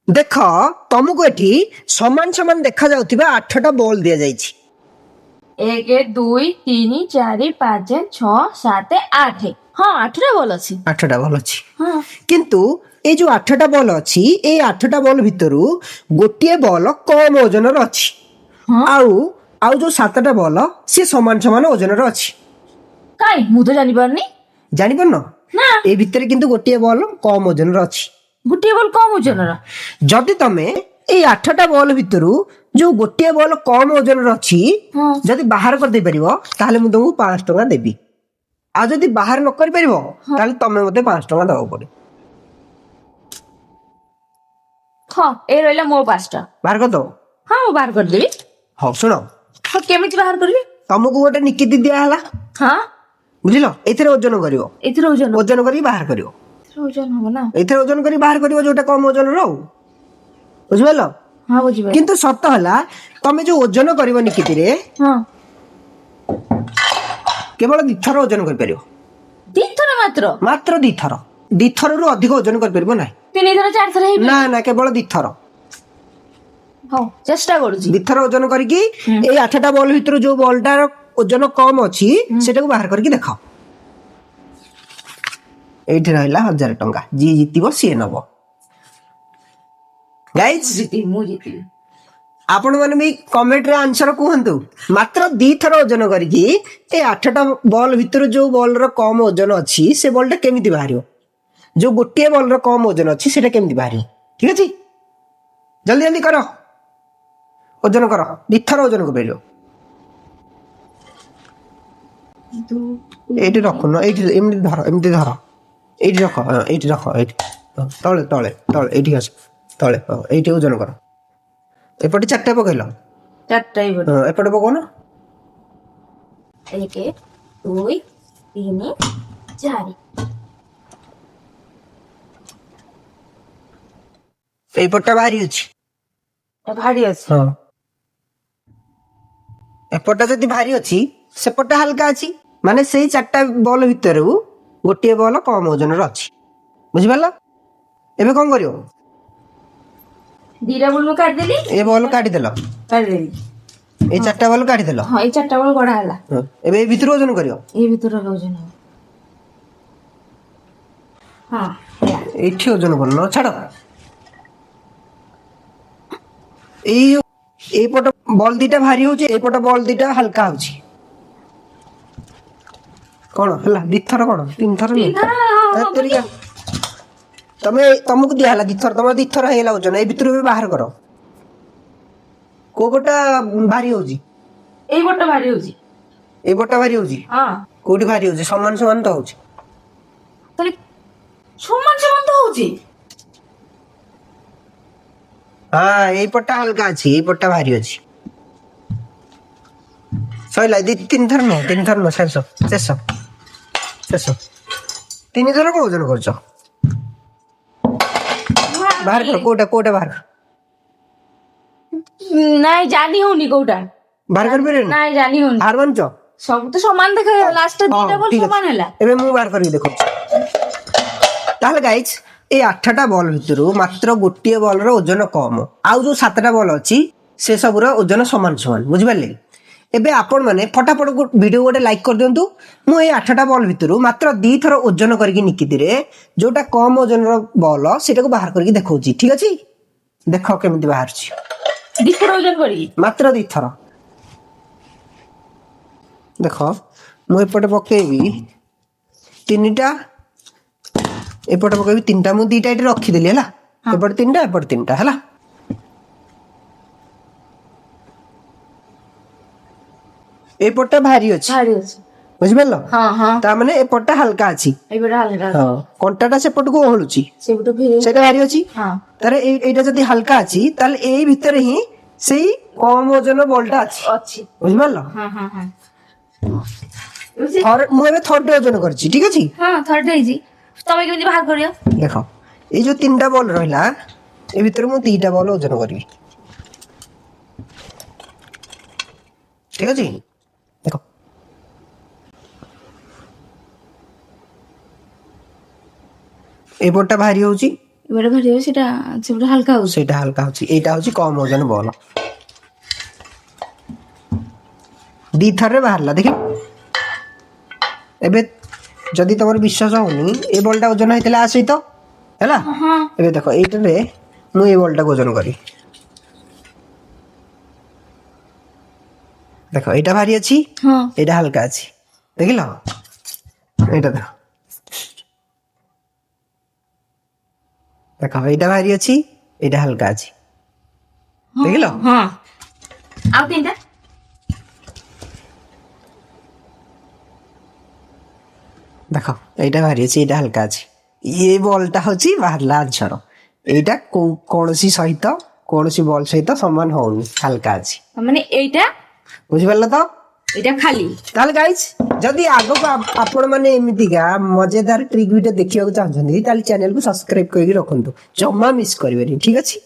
देख तुमको एठी समान समान देखा जाउथिबा 8टा बॉल दिया जाइछि। 1 2 3 4 5 6 7 8 हाँ 8टा बॉल अछि। 8टा बॉल अछि हाँ किंतु ए जो 8टा बॉल अछि ए 8टा बॉल भितरु गोटिए बॉल कम ओजन र अछि। हाँ आउ आउ जो 7टा बॉल से समान समान ओजन र अछि। काई मु तो जानि पारनी। जानि पन ना ए भितर किंतु गोटिए बॉल कम ओजन र अछि। गुटिए बॉल कम ओजन रा जदि तमे ए 8टा बॉल भितरु जो गोटिए बॉल कम ओजन र अछि हाँ जदि बाहर कर दे परिबो ताले मु तुमको 5 टका देबी। आ जदि बाहर न कर परिबो ताले तमे मते 5 टका दबो पड़े। हाँ ए रहला मो 5टा बाहर कर दो। हाँ मु बाहर कर देबी। हो सुनो हाँ केमिति बाहर करबी। तुमको गोटे निकिति दिया हला हाँ बुझिलो एथिरे ओजन करिवो एथिरे ओजन ओजन करी बाहर करिवो एथिरे ओजन हो ना। एथिरे ओजन करी बाहर करिवो जोटा कम ओजन रो बुझिलो। हाँ बुझिबे किंतु सत हला तमे जो ओजन करिवो निकितिरे हाँ केवल दिथर ओजन कर परिवो। तीन मात्र मात्र दिथर रु अधिक ओजन कर परिबो नाही। 3 थर 4 थर हे ना ना केवल दिथर हाँ चेष्टा करूची दिथर ओजन करिकी ए 8टा बॉल भितर जो बॉलटार ओजन कम अछि सेटा को बाहर करके देखाओ। एठी रहला 1000 टंका जी जितिबो सी नबो। गाइस मु जीती आपण माने भी कमेंट रे आंसर कहंतु मात्र 2 थर ओजन करिकी ए 8टा बॉल भितर जो बॉल रो कम ओजन अछि से बॉलटा केमिति बाहरियो जो गोटिए बॉल रो कम ओजन अछि सेटा केमिति बाहरियो। ठीक अछि जल्दी जल्दी करो ओजन करो 2 थर ओजन कर परियो। एठी रखनो एठी एमती धर एठी रख एठी रख एठी तळे तळे तळे एठी आस तळे एठी ओजन कर एपटे 4टा पकइलो 4टा ही बोल एपटे पकोनो 1 2 3 4 एपटा बाहरी अछि भारी अछि हां एपटा जदी भारी अछि सेपटा हल्का अछि माने सेही 4टा बॉल भितरु गोटिए बॉल कम ओजन र अछि बुझि परला। एबे कोन करियो दीरा बोल में काट देली ए बॉल काटी देलो काट देली ए 4टा बॉल काटी देलो हाँ ए 4टा बोल गड़ा हला एबे ए भितरु ओजन करियो ए भीतर ओजन हो हाँ एठी ओजन करनो छाड़ एपट बॉल दीटा भारी होची एपट बॉल दीटा हल्का होची कौन हला दिथर कौन 3 थर नहीं तमे तुमको दिया हला दिथर तम दिथर हेला ओजन ए भितर भी बाहर करो को गोटा भारी होची ए बट भारी होची ए बटा भारी होची हाँ कोठी भारी होची समान समान तो होची ताले समान समान तो होची हाँ ए पट्टा हल्का अछि ए पट्टा भारी अछि सइला 3 थर नो 3 थर नो 600 3 थर को ओजन करछो बाहर कर कोटा कोटा बाहर नहीं जानी होनी कोटा बाहर कर बेरे नहीं जानी होनी हार बनचो सब तो समान देखा लास्ट दीटा बोल समान हला एबे मु बाहर करी देखो ताहले गाइस ए 8टा बॉल भितरु मात्र गोटिए बॉल रो ओजन कम आउ जो 7टा बॉल अछि से सब रो ओजन समान समान बुझि परले। एबे आपण माने फटाफट वीडियो गोटे लाइक कर दियंतु मु ए 8टा बॉल भितरु मात्र 2 थर ओजन करके निकिति रे जोटा कम ओजन रो बॉल सेटा को बाहर करके देखौची। ठीक अछि देखो केमिति बाहर छी दीथर ओजन करी मात्र 2 थर देखो मु एपटे पकेबी 3टा एपटे पकेबी 3टा मु 2टा एटी रखी देली हला एपटे 3टा एपटे 3टा हला एपटे भारी अछि बुझि परलो हाँ हाँ ता माने एपटे हल्का अछि ए बड़ा हल्का हां कंटाटा सेपट को ओहळुची से बट फिर सेटा भारी अछि हाँ तारे एटा जदी हल्का अछि ताले एई भितर ही सेई कम ओजन बॉलटा अछि अच्छी बुझि परलो। हाँ हाँ हाँ थर मु एबे थरटे ओजन करछि ठीक अछि हाँ थर्ड है तमे केमिति बाहर करियो देखो ए जो 3टा बॉल रहिला ए भितर मु 2टा बॉल ओजन करबी ठीक अछि देखो ए बोटा भारी होची এবারে ভারী হবে সেটা সেটা হালকা হচ্ছে। ସେଇଟା ହାଲକା ହଉଛି, ଏଇଟା ହଉଛି କମ ଓଜନ ବଲ। ଦିଥରରେ ବାହାରିଲା ଦେଖିଲ। ଏବେ ଯଦି ତମର ବିଶ୍ୱାସ ହଉନି ଏ ବଲଟା ଓଜନ ହେଇଥିଲା ଆ ସହିତ ହେଲା। ହଁ ଏବେ ଦେଖ ଏଇଟାରେ ମୁଁ ଏ ବଲଟାକୁ ଓଜନ କରି ଦେଖ ଏଇଟା ଭାରି ଅଛି, ହଁ ଏଇଟା ହାଲକା ଅଛି ଦେଖିଲ। ଏଇଟା ଦେଖ ଦେଖ ଏଇଟା ଭାରି ଅଛି, ଏଇଟା ହାଲକା ଅଛି ଦେଖିଲ। ହଁ ଆଉ ତିନିଟା ଦେଖ ଏଇଟା ଭାରି ଅଛି, ଏଇଟା ହାଲକା ଅଛି। ଇଏ ବଲଟା ହଉଛି ବାହାରିଲା ଆନ୍ସର। ଏଇଟା କୌଣସି ସହିତ କୌଣସି ବଲ ସହିତ ସମାନ ହଉନି, ହାଲକା ଅଛି। ମାନେ ଏଇଟା ବୁଝିପାରିଲ ତ? ଏଇଟା ଖାଲି। ତାହେଲେ ଗାଇজ ଯଦି ଆଗକୁ ଆପଣ ମାନେ ଏମିତିକା ମଜେଦାର ଟ୍ରିକ୍ ଭିଡିଓ ଦେଖିବାକୁ ଚାହୁଁଛନ୍ତି ତାହେଲେ ଚ୍ୟାନେଲକୁ ସବସ୍କ୍ରାଇବ କରିକି ରଖନ୍ତୁ, ଜମା ମିସ୍ କରିବେନି, ଠିକ ଅଛି।